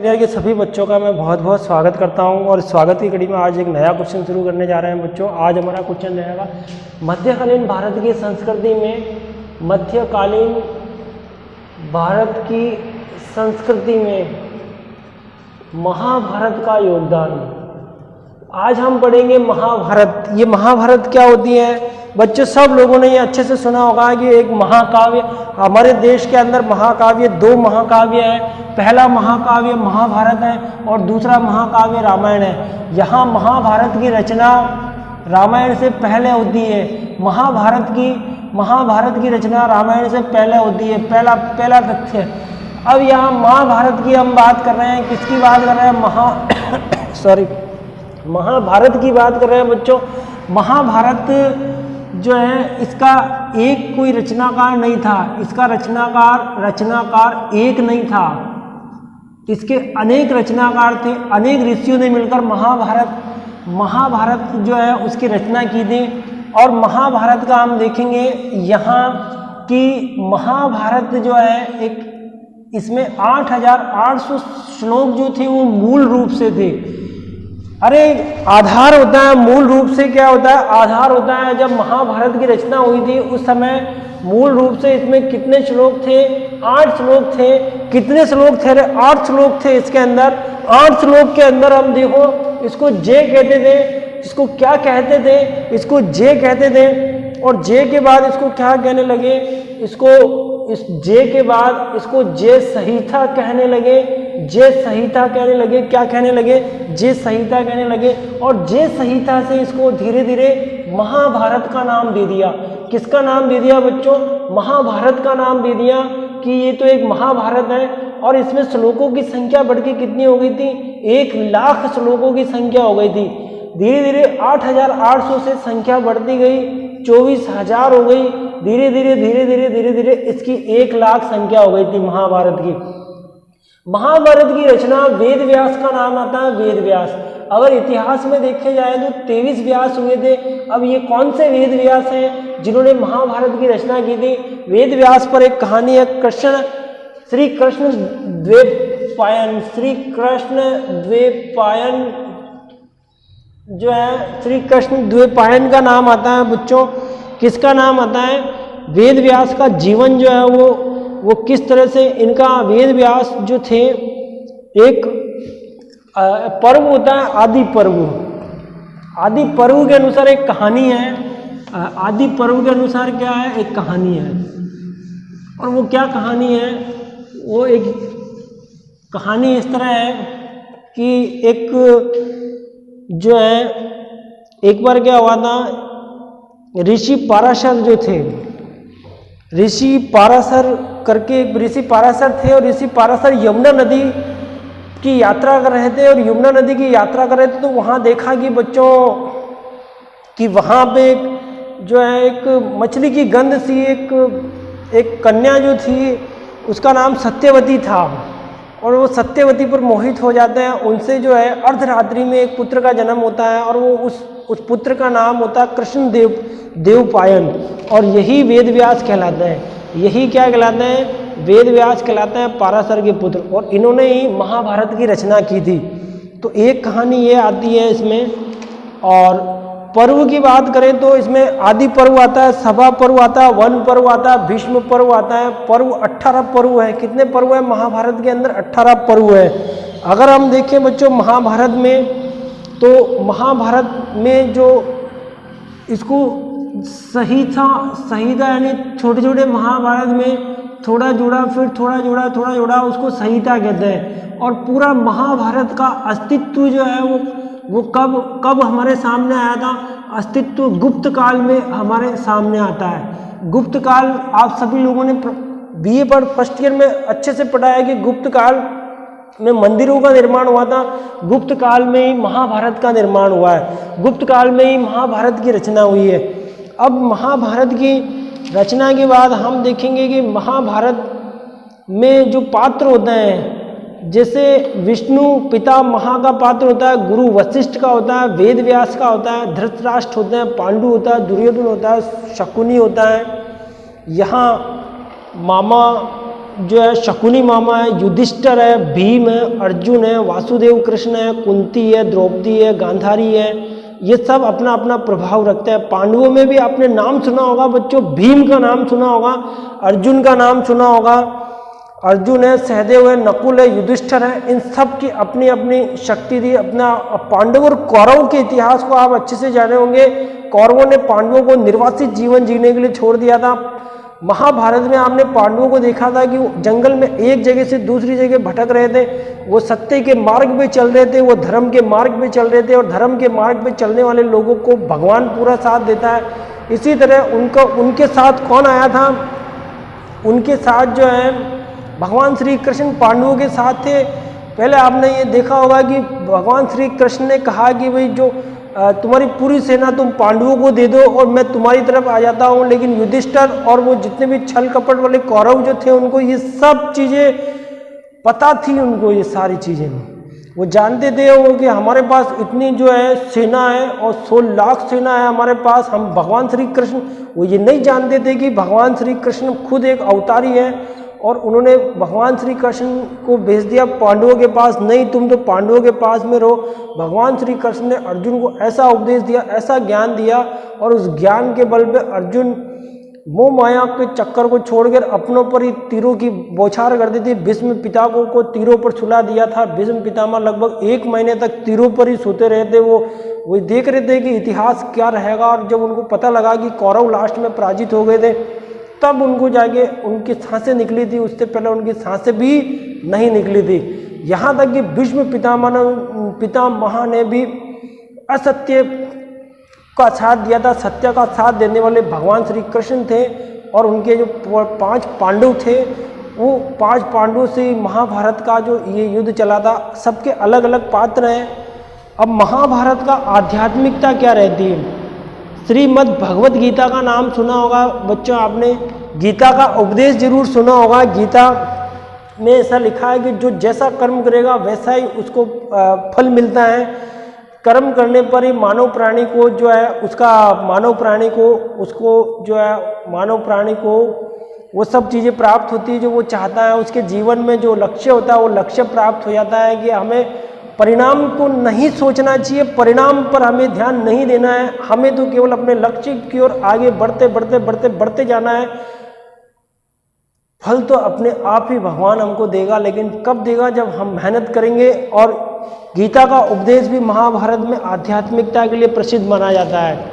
Engineer के सभी बच्चों का मैं बहुत बहुत स्वागत करता हूं और स्वागत की कड़ी में आज एक नया क्वेश्चन शुरू करने जा रहे हैं बच्चों। आज हमारा क्वेश्चन रहेगा मध्यकालीन भारत की संस्कृति में मध्यकालीन भारत की संस्कृति में महाभारत का योगदान। आज हम पढ़ेंगे महाभारत। ये महाभारत क्या होती है बच्चों? सब लोगों ने ये अच्छे से सुना होगा कि एक महाकाव्य हमारे देश के अंदर महाकाव्य दो महाकाव्य है। पहला महाकाव्य महाभारत है और दूसरा महाकाव्य रामायण है। यहाँ महाभारत की रचना रामायण से पहले होती है। महाभारत की रचना रामायण से पहले होती है। पहला तथ्य। अब यहाँ महाभारत की हम बात कर रहे हैं। किसकी बात कर रहे हैं? महाभारत की बात कर रहे हैं बच्चों। महाभारत जो है इसका एक कोई रचनाकार नहीं था। इसका रचनाकार एक नहीं था, इसके अनेक रचनाकार थे। अनेक ऋषियों ने मिलकर महाभारत जो है उसकी रचना की थी। और महाभारत का हम देखेंगे यहाँ कि महाभारत जो है एक इसमें 8800 श्लोक जो थे वो मूल रूप से थे। अरे आधार होता है, मूल रूप से क्या होता है? आधार होता है। जब महाभारत की रचना हुई थी उस समय मूल रूप से इसमें कितने श्लोक थे? 8 श्लोक थे। कितने श्लोक थे? 8 श्लोक थे इसके अंदर। 8 श्लोक के अंदर हम देखो इसको जे कहते थे। इसको क्या कहते थे? इसको जे कहते थे। और जे के बाद इसको क्या कहने लगे? इस जे के बाद इसको जे संहिता कहने लगे। जे संहिता कहने लगे। क्या कहने लगे? जे संहिता कहने लगे। और जे संहिता से इसको धीरे धीरे महाभारत का नाम दे दिया। किसका नाम दे दिया बच्चों? महाभारत का नाम दे दिया कि ये तो एक महाभारत है। और इसमें श्लोकों की संख्या बढ़ के कितनी हो गई थी? 1 लाख श्लोकों की संख्या हो गई थी। धीरे धीरे 8800 से संख्या बढ़ती गई, 24,000 हो गई। धीरे धीरे इसकी 1 लाख संख्या हो गई थी महाभारत की। महाभारत की रचना वेद व्यास का नाम आता है। वेद व्यास। अगर इतिहास में देखे जाए तो 23 व्यास हुए थे। अब ये कौन से वेद व्यास हैं जिन्होंने महाभारत की रचना की थी? वेद व्यास पर एक कहानी है। श्री कृष्ण द्वैपायन जो है, श्री कृष्ण द्वैपायन का नाम आता है बच्चों। किसका नाम आता है? वेद व्यास का जीवन जो है वो किस तरह से इनका वेद व्यास जो थे, एक पर्व होता है आदि पर्व। आदि पर्व के अनुसार एक कहानी है। आदि पर्व के अनुसार क्या है? एक कहानी है। और वो क्या कहानी है? वो एक कहानी इस तरह है कि एक जो है एक बार क्या हुआ था, ऋषि पाराशर जो थे, ऋषि पाराशर थे और ऋषि पाराशर यमुना नदी की यात्रा कर रहे थे। और यमुना नदी की यात्रा कर रहे थे तो वहाँ देखा कि बच्चों कि वहाँ पे जो है एक मछली की गंध सी एक कन्या जो थी उसका नाम सत्यवती था। और वो सत्यवती पर मोहित हो जाते हैं। उनसे जो है अर्धरात्रि में एक पुत्र का जन्म होता है और वो उस पुत्र का नाम होता है कृष्ण देवपायन। और यही वेद व्यास कहलाते हैं। यही क्या कहलाते हैं? वेद व्यास कहलाते हैं, पाराशर के पुत्र। और इन्होंने ही महाभारत की रचना की थी। तो एक कहानी ये आती है इसमें। और पर्व की बात करें तो इसमें आदि पर्व आता है, सभा पर्व आता है, वन पर्व आता है, भीष्म पर्व आता है। पर्व 18 पर्व है। कितने पर्व है महाभारत के अंदर? 18 पर्व है। अगर हम देखें बच्चों महाभारत में, तो महाभारत में जो इसको संहिता यानी छोटे छोटे महाभारत में थोड़ा जुड़ा, फिर थोड़ा जुड़ा, उसको संहिता कहते हैं। और पूरा महाभारत का अस्तित्व जो है वो कब हमारे सामने आया था? अस्तित्व गुप्त काल में हमारे सामने आता है। गुप्त काल आप सभी लोगों ने बीए पर फर्स्ट ईयर में अच्छे से पढ़ा है कि गुप्त काल में मंदिरों का निर्माण हुआ था। गुप्त काल में ही महाभारत का निर्माण हुआ है। गुप्त काल में ही महाभारत की रचना हुई है। अब महाभारत की रचना के बाद हम देखेंगे कि महाभारत में जो पात्र होते हैं, जैसे विष्णु पिता महा का पात्र होता है, गुरु वशिष्ठ का होता है, वेद व्यास का होता है, धृतराष्ट्र होते हैं, पांडु होता है, दुर्योधन होता है, शकुनी होता है। यहाँ मामा जो है शकुनी मामा है, युधिष्ठिर है, भीम है, अर्जुन है, वासुदेव कृष्ण है, कुंती है, द्रौपदी है, गांधारी है, ये सब अपना अपना प्रभाव रखते हैं। पांडवों में भी आपने नाम सुना होगा बच्चों, भीम का नाम सुना होगा, अर्जुन का नाम सुना होगा, अर्जुन है, सहदेव है, नकुल है, युधिष्ठिर है, इन सब की अपनी अपनी शक्ति थी। अपना पांडव और कौरव के इतिहास को आप अच्छे से जाने होंगे। कौरवों ने पांडवों को निर्वासित जीवन जीने के लिए छोड़ दिया था। महाभारत में आपने पांडवों को देखा था कि वो जंगल में एक जगह से दूसरी जगह भटक रहे थे, वो सत्य के मार्ग पे चल रहे थे, वो धर्म के मार्ग पे चल रहे थे, और धर्म के मार्ग पे चलने वाले लोगों को भगवान पूरा साथ देता है। इसी तरह उनके साथ कौन आया था, उनके साथ जो है भगवान श्री कृष्ण पांडवों के साथ थे। पहले आपने ये देखा होगा कि भगवान श्री कृष्ण ने कहा कि भाई जो तुम्हारी पूरी सेना तुम पांडवों को दे दो और मैं तुम्हारी तरफ आ जाता हूँ, लेकिन युधिष्ठिर और वो जितने भी छल कपट वाले कौरव जो थे उनको ये सब चीज़ें पता थी। उनको ये सारी चीज़ें वो जानते थे वो कि हमारे पास इतनी जो है सेना है और 100 लाख सेना है हमारे पास, हम भगवान श्री कृष्ण, वो ये नहीं जानते थे कि भगवान श्री कृष्ण खुद एक अवतारी है और उन्होंने भगवान श्री कृष्ण को भेज दिया पांडवों के पास, नहीं तुम तो पांडवों के पास में रहो। भगवान श्री कृष्ण ने अर्जुन को ऐसा उपदेश दिया, ऐसा ज्ञान दिया, और उस ज्ञान के बल पे अर्जुन मोह माया के चक्कर को छोड़कर अपनों पर ही तीरों की बौछार कर दी थी। भीष्म पिता को तीरों पर सुला दिया था। भीष्म पितामह लगभग 1 महीने तक तीरों पर ही सोते रहे थे। वो देख रहे थे कि इतिहास क्या रहेगा, और जब उनको पता लगा कि कौरव लास्ट में पराजित हो गए थे, तब उनको जाके उनकी सांसें निकली थी। उससे पहले उनकी सांसें भी नहीं निकली थी। यहाँ तक कि भीष्म पितामह ने भी असत्य का साथ दिया था। सत्य का साथ देने वाले भगवान श्री कृष्ण थे, और उनके जो 5 पांडव थे, वो 5 पांडवों से महाभारत का जो ये युद्ध चला था। सबके अलग अलग पात्र हैं। अब महाभारत का आध्यात्मिकता क्या रहती है, श्रीमद् भगवत गीता का नाम सुना होगा बच्चों आपने, गीता का उपदेश जरूर सुना होगा। गीता में ऐसा लिखा है कि जो जैसा कर्म करेगा वैसा ही उसको फल मिलता है। कर्म करने पर ही मानव प्राणी को जो है मानव प्राणी को वो सब चीज़ें प्राप्त होती है जो वो चाहता है। उसके जीवन में जो लक्ष्य होता है वो लक्ष्य प्राप्त हो जाता है। कि हमें परिणाम को नहीं सोचना चाहिए, परिणाम पर हमें ध्यान नहीं देना है, हमें तो केवल अपने लक्ष्य की ओर आगे बढ़ते जाना है। फल तो अपने आप ही भगवान हमको देगा, लेकिन कब देगा, जब हम मेहनत करेंगे। और गीता का उपदेश भी महाभारत में आध्यात्मिकता के लिए प्रसिद्ध माना जाता है।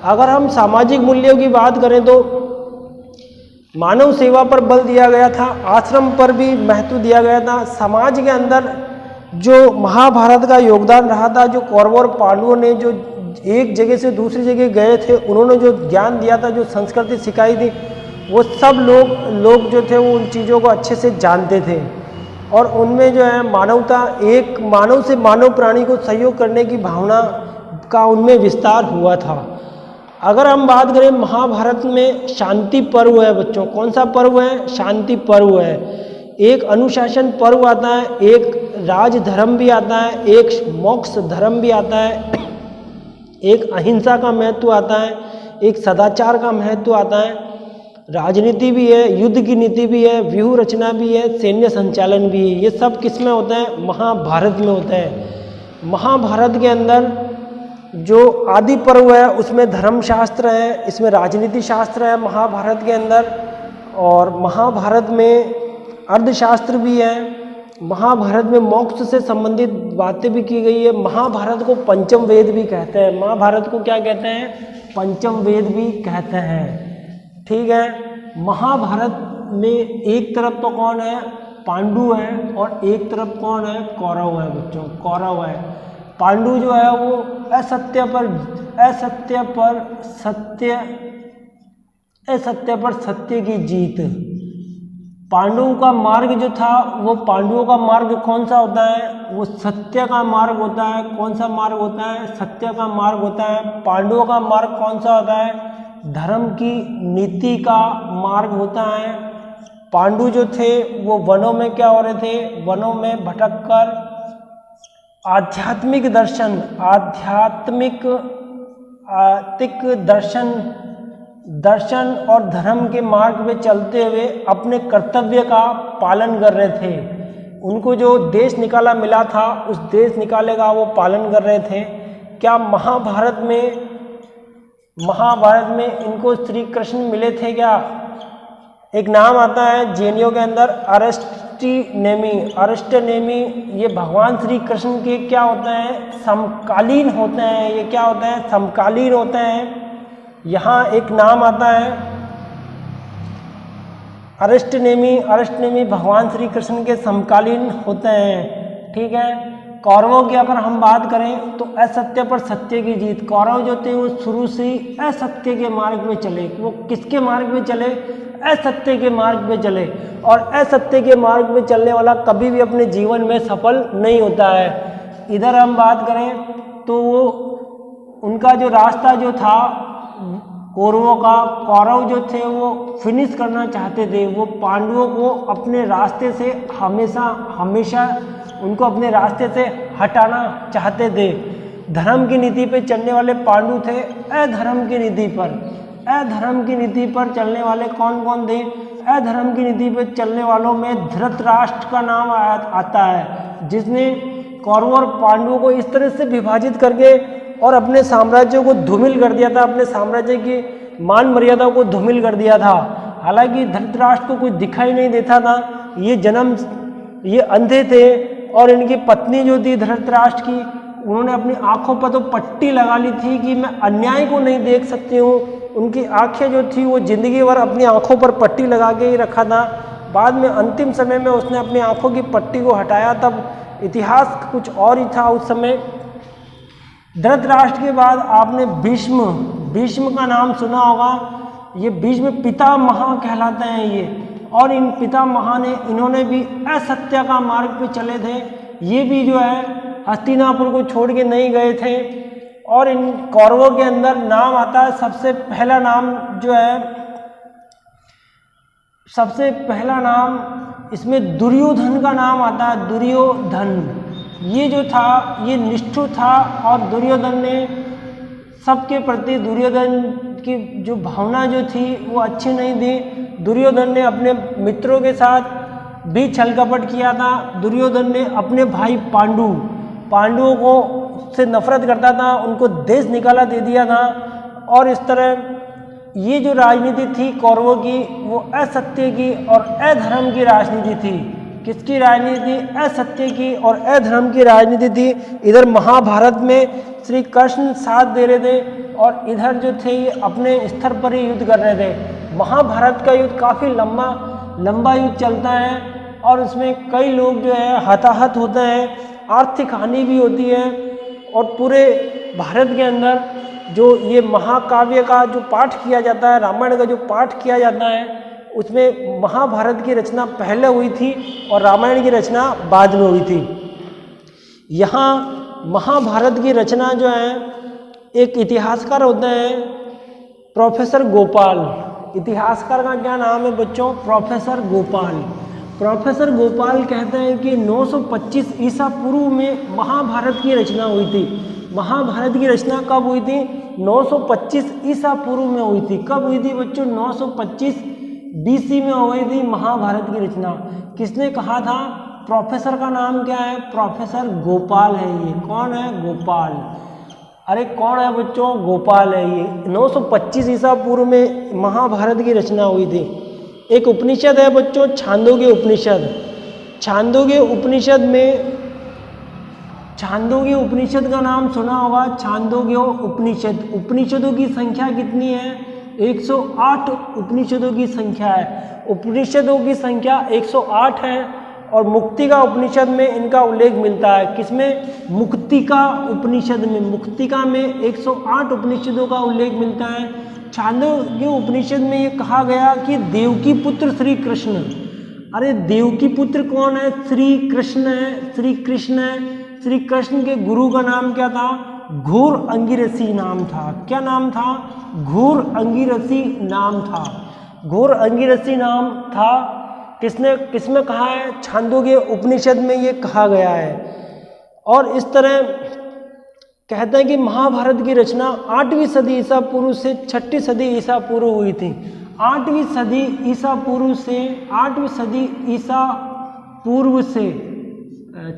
अगर हम सामाजिक मूल्यों की बात करें तो मानव सेवा पर बल दिया गया था, आश्रम पर भी महत्व दिया गया था। समाज के अंदर जो महाभारत का योगदान रहा था, जो कौरवों और पांडवों ने जो एक जगह से दूसरी जगह गए थे, उन्होंने जो ज्ञान दिया था, जो संस्कृति सिखाई थी, वो सब लोग जो थे वो उन चीज़ों को अच्छे से जानते थे। और उनमें जो है मानवता, एक मानव से मानव प्राणी को सहयोग करने की भावना का उनमें विस्तार हुआ था। अगर हम बात करें महाभारत में शांति पर्व है बच्चों, कौन सा पर्व है, शांति पर्व है। एक अनुशासन पर्व आता है, एक राज धर्म भी आता है, एक मोक्ष धर्म भी आता है, एक अहिंसा का महत्व आता है, एक सदाचार का महत्व आता है, राजनीति भी है, युद्ध की नीति भी है, व्यूह रचना भी है, सैन्य संचालन भी है। ये सब किस में होता है, महाभारत में होता है। महाभारत के अंदर जो आदि पर्व है उसमें धर्मशास्त्र है, इसमें राजनीति शास्त्र है महाभारत के अंदर, और महाभारत में अर्थशास्त्र भी है। महाभारत में मोक्ष से संबंधित बातें भी की गई है। महाभारत को पंचम वेद भी कहते हैं। महाभारत को क्या कहते हैं, पंचम वेद भी कहते हैं। ठीक है। महाभारत में एक तरफ तो कौन है, पांडु है, और एक तरफ कौन है, कौरव है बच्चों, कौरव है। पांडु जो है वो असत्य पर सत्य की जीत। पांडवों का मार्ग जो था, वो पांडवों का मार्ग कौन सा होता है, वो सत्य का मार्ग होता है। कौन सा मार्ग होता है, सत्य का मार्ग होता है। पांडवों का मार्ग कौन सा होता है, धर्म की नीति का मार्ग होता है। पांडु जो थे वो वनों में क्या हो रहे थे, वनों में भटककर आध्यात्मिक दर्शन दर्शन और धर्म के मार्ग में चलते हुए अपने कर्तव्य का पालन कर रहे थे। उनको जो देश निकाला मिला था उस देश निकाले का वो पालन कर रहे थे। क्या महाभारत में इनको श्री कृष्ण मिले थे क्या? एक नाम आता है जैनियों के अंदर अरिस्टनेमी। ये भगवान श्री कृष्ण के क्या होते हैं? समकालीन होते हैं। ये क्या होते हैं? समकालीन होते हैं। यहाँ एक नाम आता है अरिस्टनेमी भगवान श्री कृष्ण के समकालीन होते हैं। ठीक है। कौरवों की अगर हम बात करें तो असत्य पर सत्य की जीत। कौरव जो थे वो शुरू से ही असत्य के मार्ग में चले। वो किसके मार्ग में चले? असत्य के मार्ग में चले। और असत्य के मार्ग में चलने वाला कभी भी अपने जीवन में सफल नहीं होता है। इधर हम बात करें तो वो उनका जो रास्ता जो था कौरवों का, कौरव जो थे वो फिनिश करना चाहते थे। वो पांडवों को अपने रास्ते से हमेशा उनको अपने रास्ते से हटाना चाहते थे। धर्म की नीति पे चलने वाले पांडु थे अधर्म की नीति पर। अधर्म की नीति पर चलने वाले कौन कौन थे? अधर्म की नीति पर चलने वालों में धृतराष्ट्र का नाम आता है, जिसने कौरवों और पांडवों को इस तरह से विभाजित करके और अपने साम्राज्य को धूमिल कर दिया था। अपने साम्राज्य की मान मर्यादा को धूमिल कर दिया था। हालांकि धृतराष्ट्र को कुछ दिखाई नहीं देता था। ये अंधे थे और इनकी पत्नी जो थी धृतराष्ट्र की, उन्होंने अपनी आंखों पर तो पट्टी लगा ली थी कि मैं अन्याय को नहीं देख सकती हूँ। उनकी आंखें जो थी वो जिंदगी भर अपनी आंखों पर पट्टी लगा के ही रखा था। बाद में अंतिम समय में उसने अपनी आंखों की पट्टी को हटाया, तब इतिहास कुछ और ही था उस समय। धृतराष्ट्र के बाद आपने भीष्म का नाम सुना होगा। ये भीष्म पितामह कहलाते हैं ये। और इन पितामह ने इन्होंने भी असत्य का मार्ग पे चले थे। ये भी जो है हस्तिनापुर को छोड़ के नहीं गए थे। और इन कौरवों के अंदर नाम आता है, सबसे पहला नाम इसमें दुर्योधन का नाम आता है। दुर्योधन ये जो था ये निष्ठुर था और दुर्योधन ने सबके प्रति, दुर्योधन की जो भावना जो थी वो अच्छी नहीं थी। दुर्योधन ने अपने मित्रों के साथ भी छल कपट किया था। दुर्योधन ने अपने भाई पांडुओं को से नफरत करता था, उनको देश निकाला दे दिया था। और इस तरह ये जो राजनीति थी कौरवों की वो असत्य की और अधर्म की राजनीति थी। किसकी राजनीति? असत्य की और अधर्म की राजनीति थी। इधर महाभारत में श्री कृष्ण साथ दे रहे थे और इधर जो थे ये अपने स्तर पर ही युद्ध कर रहे थे। महाभारत का युद्ध काफ़ी लंबा युद्ध चलता है और उसमें कई लोग जो है हताहत होते हैं, आर्थिक हानि भी होती है। और पूरे भारत के अंदर जो ये महाकाव्य का जो पाठ किया जाता है, रामायण का जो पाठ किया जाता है, उसमें महाभारत की रचना पहले हुई थी और रामायण की रचना बाद में हुई थी। यहाँ महाभारत की रचना जो है एक इतिहासकार होते हैं प्रोफेसर गोपाल। इतिहासकार का क्या नाम है बच्चों? प्रोफेसर गोपाल। प्रोफेसर गोपाल कहते हैं कि 925 ईसा पूर्व में महाभारत की रचना हुई थी। महाभारत की रचना कब हुई थी? 925 ईसा पूर्व में हुई थी। कब हुई थी बच्चों? 925 BC में हो गई थी महाभारत की रचना। किसने कहा था? प्रोफेसर का नाम क्या है? प्रोफेसर गोपाल है। ये कौन है? गोपाल। अरे कौन है बच्चों? गोपाल है। ये 925 ईसा पूर्व में महाभारत की रचना हुई थी। एक उपनिषद है बच्चों, छांदोग्य उपनिषद। छांदोग्य उपनिषद का नाम सुना होगा। छांदोग्य उपनिषद। उपनिषदों की संख्या कितनी है? 108 उपनिषदों की संख्या है। उपनिषदों की संख्या 108 है और मुक्तिका उपनिषद में इनका उल्लेख मिलता है। किसमें? मुक्तिका उपनिषद में। मुक्तिका में 108 उपनिषदों का उल्लेख मिलता है। छांदोग्य उपनिषद में ये कहा गया कि देवकी पुत्र श्री कृष्ण। अरे देवकी पुत्र कौन है? श्री कृष्ण है। श्री कृष्ण है। श्री कृष्ण के गुरु का नाम क्या था? घोर अंगिरसी नाम था। क्या नाम था? घोर अंगिरसी नाम था। घोर अंगिरसी नाम था। किसमें कहा है? छांदोग्य उपनिषद में ये कहा गया है। और इस तरह कहते हैं कि महाभारत की रचना 8वीं सदी ईसा पूर्व से 6ठी सदी ईसा पूर्व हुई थी। 8वीं सदी ईसा पूर्व से 8वीं सदी ईसा पूर्व से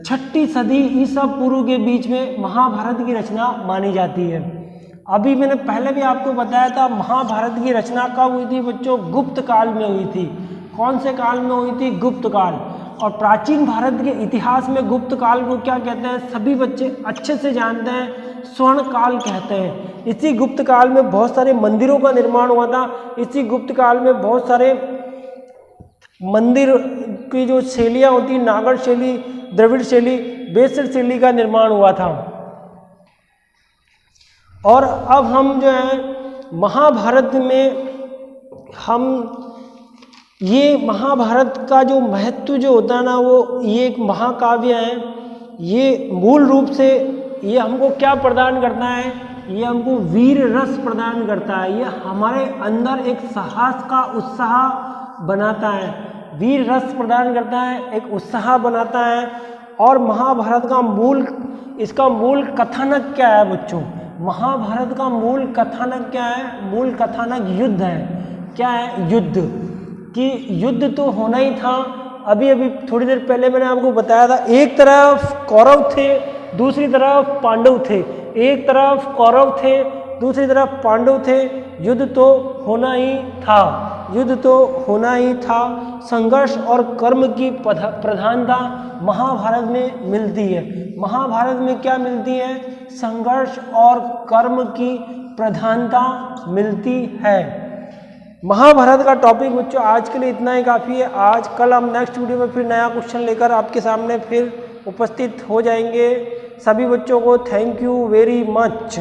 6ठी सदी ईसा पूर्व के बीच में महाभारत की रचना मानी जाती है। अभी मैंने पहले भी आपको बताया था महाभारत की रचना कब हुई थी बच्चों, गुप्त काल में हुई थी। कौन से काल में हुई थी? गुप्त काल। और प्राचीन भारत के इतिहास में गुप्त काल को क्या कहते हैं? सभी बच्चे अच्छे से जानते हैं, स्वर्ण काल कहते हैं। इसी गुप्त काल में बहुत सारे मंदिरों का निर्माण हुआ था। इसी गुप्त काल में बहुत सारे मंदिर की जो शैलियाँ होती, नागर शैली, द्रविड़ शैली, बेसर शैली का निर्माण हुआ था। और अब हम जो है महाभारत में हम ये महाभारत का जो महत्व जो होता है ना, वो ये एक महाकाव्य है। ये मूल रूप से ये हमको क्या प्रदान करता है? ये हमको वीर रस प्रदान करता है। ये हमारे अंदर एक साहस का उत्साह बनाता है, वीर रस प्रदान करता है, एक उत्साह बनाता है। और महाभारत का इसका मूल कथानक क्या है बच्चों? महाभारत का मूल कथानक क्या है? मूल कथानक युद्ध है। क्या है? युद्ध। कि युद्ध तो होना ही था। अभी थोड़ी देर पहले मैंने आपको बताया था, एक तरफ कौरव थे, दूसरी तरफ पांडव थे। एक तरफ कौरव थे, दूसरी तरफ पांडव थे। युद्ध तो होना ही था, युद्ध तो होना ही था। संघर्ष और कर्म की प्रधानता महाभारत में मिलती है। महाभारत में क्या मिलती है? संघर्ष और कर्म की प्रधानता मिलती है। महाभारत का टॉपिक बच्चों आज के लिए इतना ही काफ़ी है। आज कल हम नेक्स्ट वीडियो में फिर नया क्वेश्चन लेकर आपके सामने फिर उपस्थित हो जाएंगे। सभी बच्चों को थैंक यू वेरी मच।